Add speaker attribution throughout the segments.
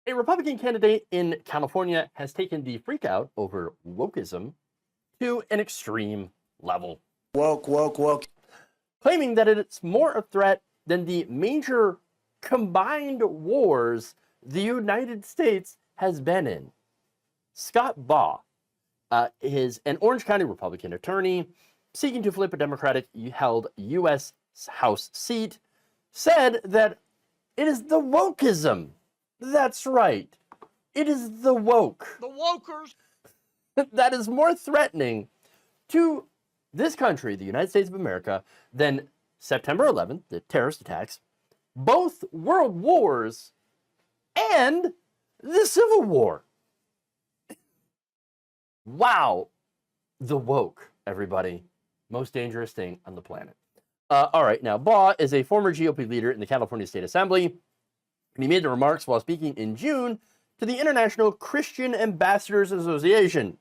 Speaker 1: A Republican candidate in California has taken the freakout over wokeism to an extreme level.
Speaker 2: Woke.
Speaker 1: Claiming that it's more a threat than the major combined wars the United States has been in. Scott Baugh is an Orange County Republican attorney seeking to flip a Democratic-held U.S. House seat, said that it is the Wokism. That's right. It is the woke.
Speaker 2: The wokers.
Speaker 1: That is more threatening to this country, the United States of America, than September 11th, the terrorist attacks, both world wars, and the Civil War. Wow. The woke, everybody. Most dangerous thing on the planet. All right, now, Baugh is a former GOP leader in the California State Assembly, and he made the remarks while speaking in June to the International Christian Ambassadors Association,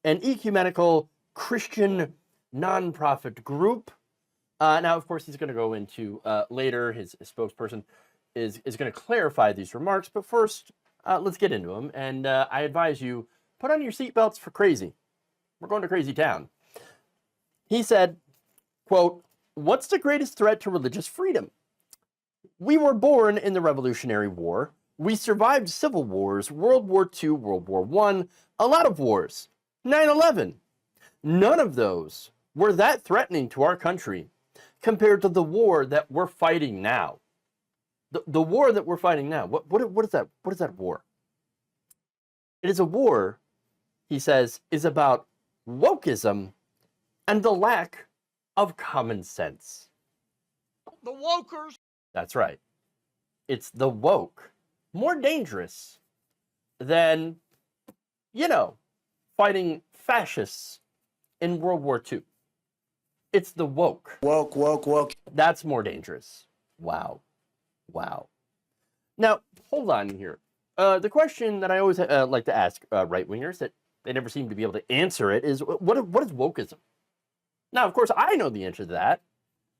Speaker 1: an ecumenical Christian nonprofit group. Now, of course, he's going to go into later, his spokesperson is going to clarify these remarks, but first, let's get into them, and I advise you, put on your seatbelts for crazy. We're going to crazy town. He said, quote, "What's the greatest threat to religious freedom? We were born in the Revolutionary War. We survived civil wars, World War II, World War I, a lot of wars, 9/11. None of those were that threatening to our country compared to the war that we're fighting now. The war that we're fighting now, what is that? What is that war? It is a war," he says, "is about wokeism and the lack of common sense."
Speaker 2: The wokers.
Speaker 1: That's right. It's the woke. More dangerous than, fighting fascists in World War II. It's the woke.
Speaker 2: Woke.
Speaker 1: That's more dangerous. Wow. Now, hold on here. The question that I always like to ask right-wingers that they never seem to be able to answer it is, what is wokeism? Now, of course, I know the answer to that,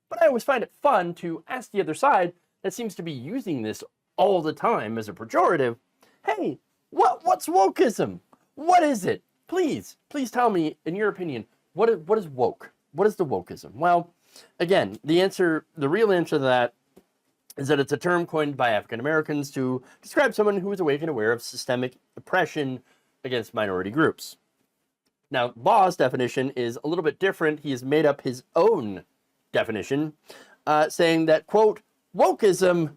Speaker 1: but I always find it fun to ask the other side that seems to be using this all the time as a pejorative. Hey, what's wokeism? What is it? Please tell me, in your opinion, what is woke? What is the wokeism? Well, again, the real answer to that is that it's a term coined by African Americans to describe someone who is awake and aware of systemic oppression against minority groups. Now, Baugh's definition is a little bit different. He has made up his own definition, saying that, quote, "Wokeism,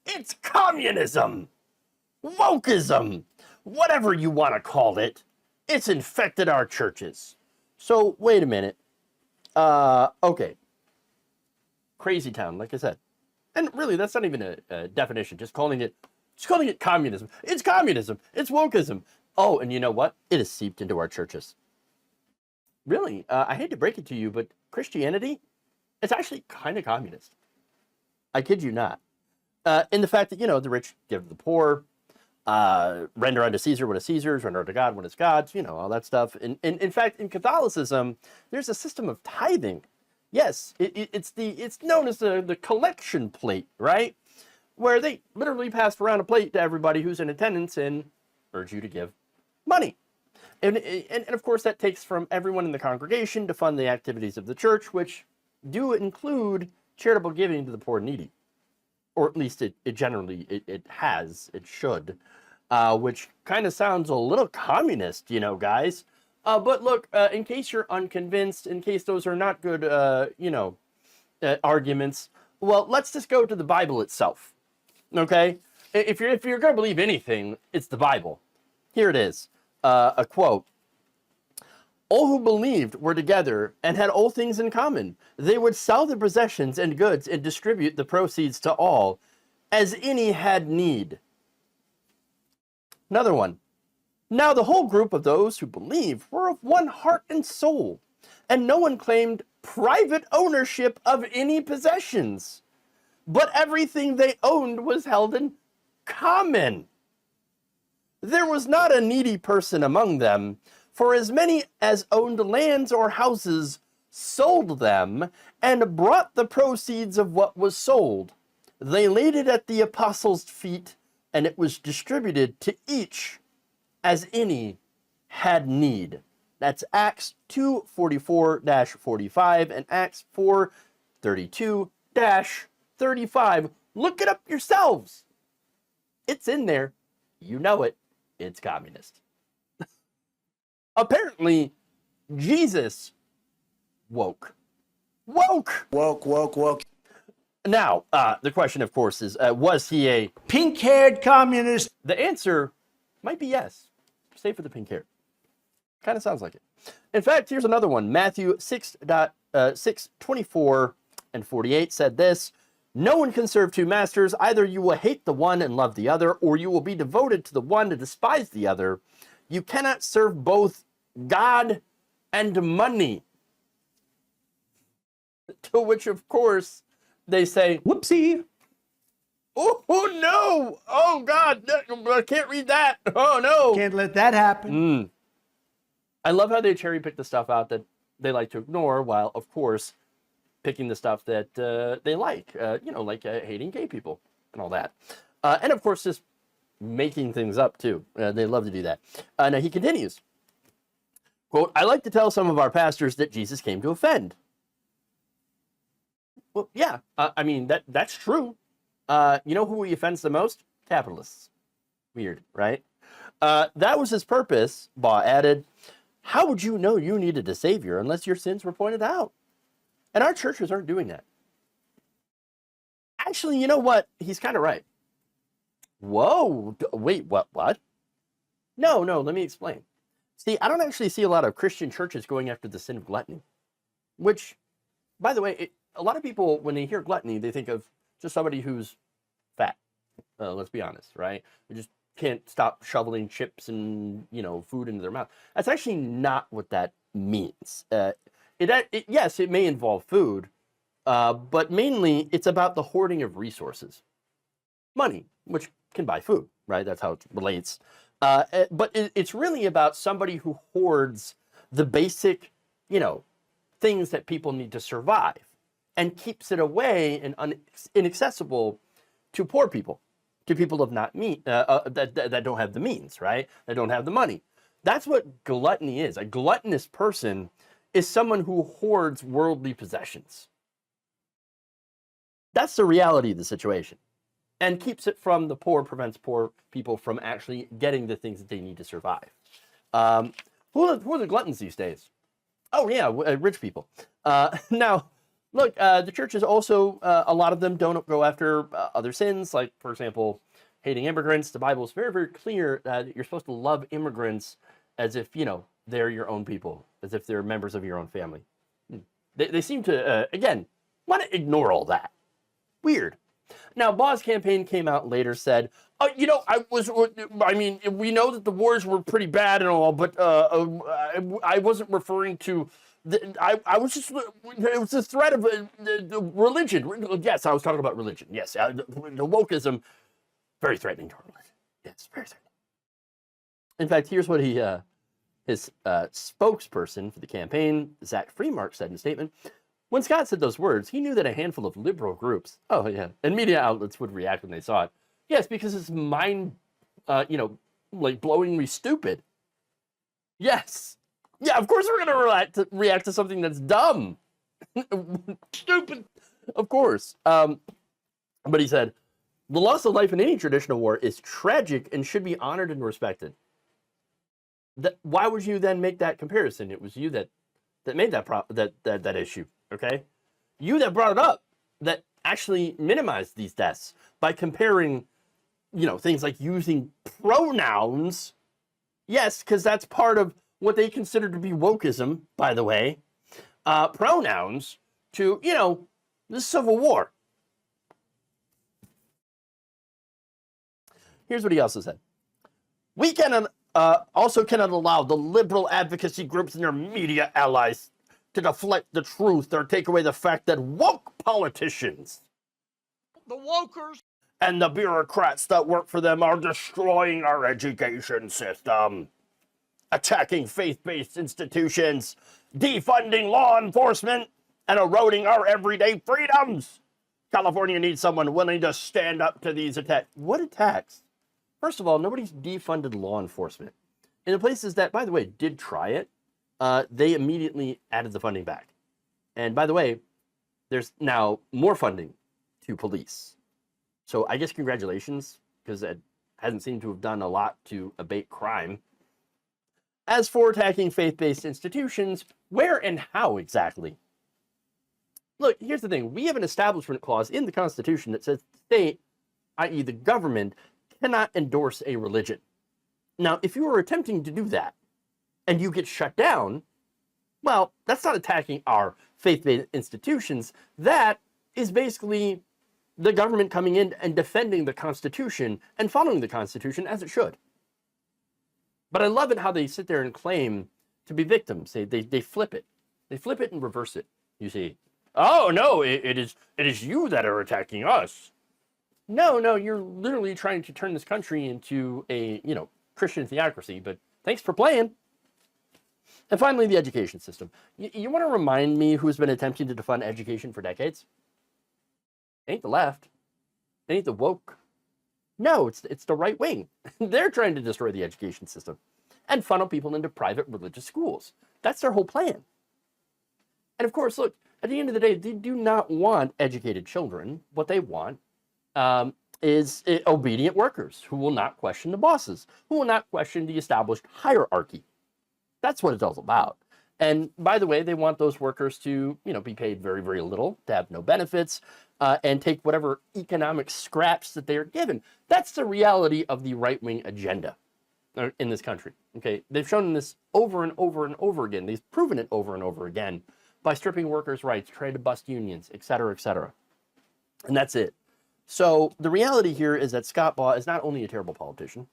Speaker 1: it's communism. Wokism, whatever you want to call it, it's infected our churches." So, wait a minute. Okay. Crazy town, like I said. And really, that's not even a definition, just calling it communism. It's communism. It's wokeism. Oh, and you know what? It has seeped into our churches. Really, I hate to break it to you, but Christianity, it's actually kind of communist. I kid you not. In the fact that, the rich give to the poor, render unto Caesar what is Caesar's, render unto God what is God's, all that stuff. And in fact, in Catholicism, there's a system of tithing. Yes, it's known as the collection plate, right? Where they literally pass around a plate to everybody who's in attendance and urge you to give money. And of course, that takes from everyone in the congregation to fund the activities of the church, which do include charitable giving to the poor and needy. Or at least it should, which kind of sounds a little communist, guys. But look, in case you're unconvinced, in case those are not good, arguments, well, let's just go to the Bible itself, okay? If you're going to believe anything, it's the Bible. Here it is, a quote. "All who believed were together and had all things in common. They would sell their possessions and goods and distribute the proceeds to all, as any had need." Another one. "Now the whole group of those who believed were of one heart and soul, and no one claimed private ownership of any possessions, but everything they owned was held in common. There was not a needy person among them, for as many as owned lands or houses sold them and brought the proceeds of what was sold. They laid it at the apostles' feet, and it was distributed to each as any had need. That's Acts 2:44-45 and Acts 4:32-35. Look it up yourselves. It's in there. You know it. It's communist. Apparently, Jesus woke.
Speaker 2: Woke.
Speaker 1: Now, the question, of course, is, was he a
Speaker 2: Pink-haired communist.
Speaker 1: The answer might be yes. Stay for the pink hair. Kind of sounds like it. In fact, here's another one. Matthew 6:24-48 said this: "No one can serve two masters. Either you will hate the one and love the other, or you will be devoted to the one and despise the other. You cannot serve both God and money." To which, of course, they say,
Speaker 3: Whoopsie.
Speaker 1: oh no! Oh God! I can't read that! Oh no!
Speaker 3: Can't let that happen.
Speaker 1: I love how they cherry pick the stuff out that they like to ignore, while, of course, picking the stuff that they like. Like hating gay people and all that. And, of course, just making things up, too. They love to do that. Now, he continues, quote, "I like to tell some of our pastors that Jesus came to offend." Well, yeah, that's true. You know who he offends the most? Capitalists. Weird, right? That was his purpose, Baugh added. How would you know you needed a savior unless your sins were pointed out? And our churches aren't doing that. Actually, you know what? He's kind of right. Whoa, wait, what? No, let me explain. See, I don't actually see a lot of Christian churches going after the sin of gluttony, which, by the way, a lot of people, when they hear gluttony, they think of just somebody who's fat. Let's be honest, right? They just can't stop shoveling chips and, food into their mouth. That's actually not what that means. Yes, it may involve food, but mainly it's about the hoarding of resources. Money, which can buy food, right? That's how it relates. But it's really about somebody who hoards the basic, things that people need to survive and keeps it away and inaccessible to poor people. To people of not that don't have the means, right? That don't have the money. That's what gluttony is. A gluttonous person is someone who hoards worldly possessions. That's the reality of the situation. And keeps it from the poor, prevents poor people from actually getting the things that they need to survive. Who are the gluttons these days? Oh yeah, rich people. Now, look, the churches also, a lot of them don't go after other sins, like, for example, hating immigrants. The Bible is very, very clear that you're supposed to love immigrants as if, they're your own people, as if they're members of your own family. They seem to, again, want to ignore all that. Weird. Now, Baugh's campaign came out later, said, we know that the wars were pretty bad and all, but I wasn't referring to I was just, it was the threat of religion. Yes, I was talking about religion. Yes, the Wokism, very threatening to our religion. Yes, very threatening. In fact, here's what his spokesperson for the campaign, Zach Freemark, said in a statement. When Scott said those words, he knew that a handful of liberal groups, and media outlets would react when they saw it. Yes, because it's blowingly stupid. Yes. Yeah, of course we're going to react to something that's dumb. Stupid. Of course. But he said, the loss of life in any traditional war is tragic and should be honored and respected. Why would you then make that comparison? It was you that made that issue, okay? You that brought it up, that actually minimized these deaths by comparing, things like using pronouns. Yes, because that's part of what they consider to be wokeism, by the way, pronouns to, the Civil War. Here's what he also said. We also cannot allow the liberal advocacy groups and their media allies to deflect the truth or take away the fact that woke politicians,
Speaker 2: The wokers,
Speaker 1: and the bureaucrats that work for them are destroying our education system, attacking faith-based institutions, defunding law enforcement, and eroding our everyday freedoms. California needs someone willing to stand up to these attacks. What attacks? First of all, nobody's defunded law enforcement. In the places that, by the way, did try it, they immediately added the funding back. And by the way, there's now more funding to police. So I guess congratulations, because it hasn't seemed to have done a lot to abate crime. As for attacking faith-based institutions, where and how exactly? Look, here's the thing. We have an establishment clause in the Constitution that says the state, i.e. the government, cannot endorse a religion. Now, if you are attempting to do that and you get shut down, well, that's not attacking our faith-based institutions. That is basically the government coming in and defending the Constitution and following the Constitution as it should. But I love it how they sit there and claim to be victims. They flip it. They flip it and reverse it. You see, oh, no, it is you that are attacking us. No, you're literally trying to turn this country into a, Christian theocracy, but thanks for playing. And finally, the education system. You want to remind me who's been attempting to defund education for decades? It ain't the left. It ain't the woke. No, it's the right wing. They're trying to destroy the education system and funnel people into private religious schools. That's their whole plan. And of course, look, at the end of the day, they do not want educated children. What they want is obedient workers who will not question the bosses, who will not question the established hierarchy. That's what it's all about. And by the way, they want those workers to, be paid very, very little, to have no benefits, and take whatever economic scraps that they are given. That's the reality of the right-wing agenda in this country. Okay, they've shown this over and over and over again. They've proven it over and over again by stripping workers' rights, trying to bust unions, et cetera, et cetera. And that's it. So the reality here is that Scott Baugh is not only a terrible politician,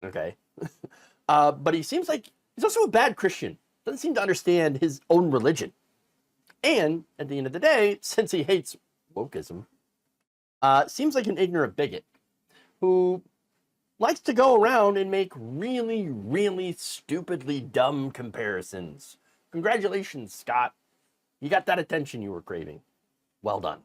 Speaker 1: okay, but he seems like he's also a bad Christian. Doesn't seem to understand his own religion. And at the end of the day, since he hates Wokism, seems like an ignorant bigot who likes to go around and make really, really stupidly dumb comparisons. Congratulations, Scott. You got that attention you were craving. Well done.